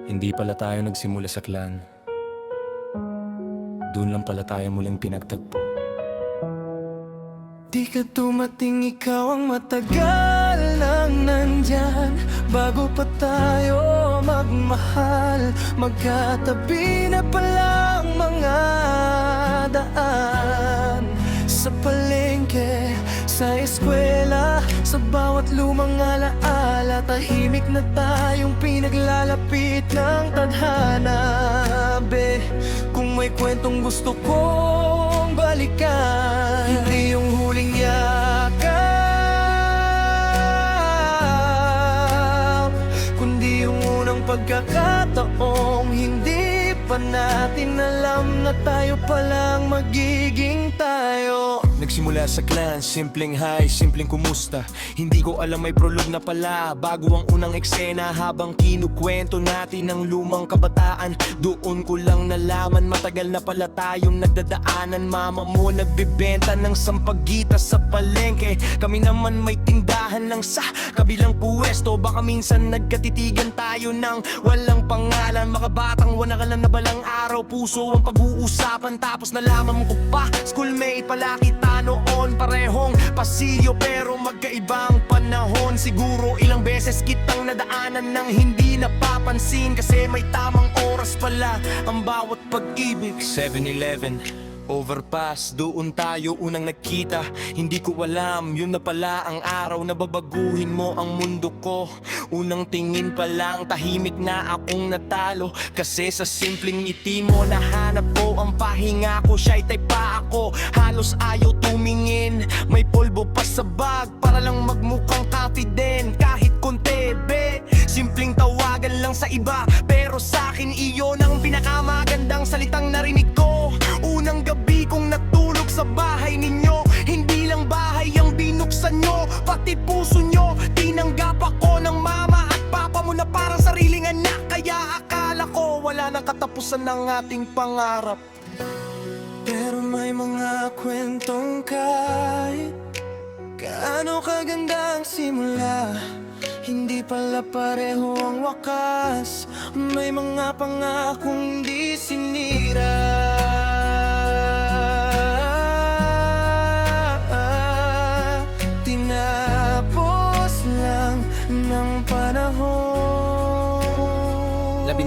Hindi pala tayo nagsimula sa clan. Doon lang pala tayo muling pinagtagpo. Di ka dumating, ikaw ang matagal nang nandyan. Bago pa tayo magmahal, magkatabi na palang mga daan. Sa palengke, sa eskwela, sa bawat lumang alaala, tahimik na tayong pinaglalapit ng tadhana. Be, kung may kwentong gusto kong balikan, hindi yung huling yakap, kundi yung unang pagkakataong hindi pa natin alam na tayo palang magiging tayo. Nagsimula sa clan, simpleng hi, simpleng kumusta. Hindi ko alam may prolog na pala bago ang unang eksena. Habang kinukwento natin ang lumang kabataan, doon ko lang nalaman matagal na pala tayong nagdadaanan. Mama mo nagbibenta ng sampagita sa palengke, kami naman may tindahan lang sa kabilang puwesto. Baka minsan nagkatitigan tayo ng walang pangalan. Mga batang wanakalan na balang araw, puso ang pag-uusapan. Tapos nalaman ko pa, schoolmate pala kita noon. Parehong pasilyo pero magkaibang panahon. Siguro ilang beses kitang nadaanan nang hindi napapansin, kasi may tamang oras pala ang bawat pag-ibig. 7-Eleven, overpass, doon tayo unang nagkita. Hindi ko alam, yun na pala ang araw na babaguhin mo ang mundo ko. Unang tingin pa lang, tahimik na akong natalo, kasi sa simpleng ngiti mo nahanap ko ang pahinga ko. Shy type pa ako, halos ayaw tumingin. May polvo pa sa bag para lang magmukhang confident. Kahit konti, be, simpleng tawagan lang sa iba, pero sa akin iyon ang pinakamagandang salitang narinig ko. Unang gabi kong natulog sa bahay ninyo, hindi lang bahay ang binuksan nyo, pati puso nyo. Tinanggap ako ng mama at papa mo na parang sariling anak. Kaya akala ko wala nang katapusan ng ating pangarap. Pero may mga kwentong kahit gaano kaganda ang simula, hindi pala pareho ang wakas. May mga pangakong di sinira, tinapos lang ng panahon.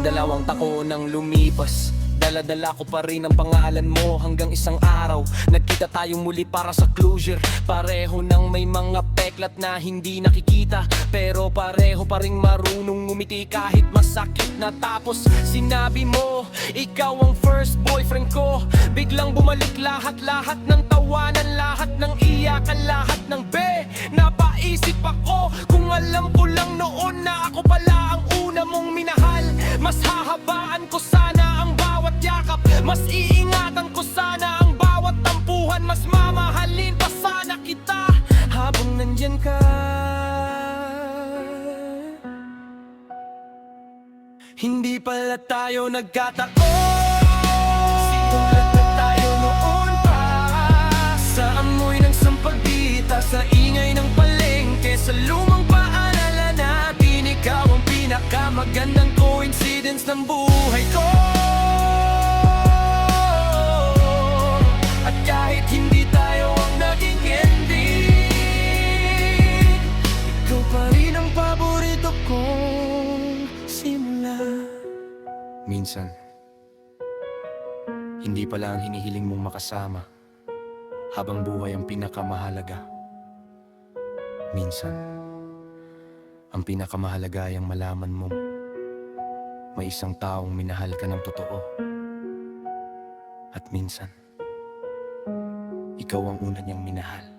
12 taon nang lumipas, dala-dala ko pa rin ang pangalan mo. Hanggang isang araw, nagkita tayong muli para sa closure. Pareho nang may mga peklat na hindi nakikita, pero pareho pa rin marunong ngumiti kahit masakit na. Tapos sinabi mo, ikaw ang first boyfriend ko. Biglang bumalik lahat-lahat ng tawanan, lahat ng iyakan, lahat ng be. Napaisip ako, kung alam ko lang noon na ako pala ang una mong minahal. Mas hahabaan ko sana ang bawat yakap, mas iingatan ko sana ang bawat tampuhan, mas mamahalin pa sana kita Habang nandyan ka, hindi pala tayo nagkataon. Sinulat na tayo noon pa, sa amoy ng sampagita, sa ingay ng palengke, sa lumang paalala natin. Ikaw ang pinakamagandang coincidence ng buhay ko. At kahit hindi tayo ang naging ending, ikaw pa rin ang paborito kong simula. Minsan, hindi pala ang hinihiling mong makasama habang buhay ang pinakamahalaga. Minsan, ang pinakamahalaga ay ang malaman mong may isang taong minahal ka ng totoo. At minsan, ikaw ang una niyang minahal.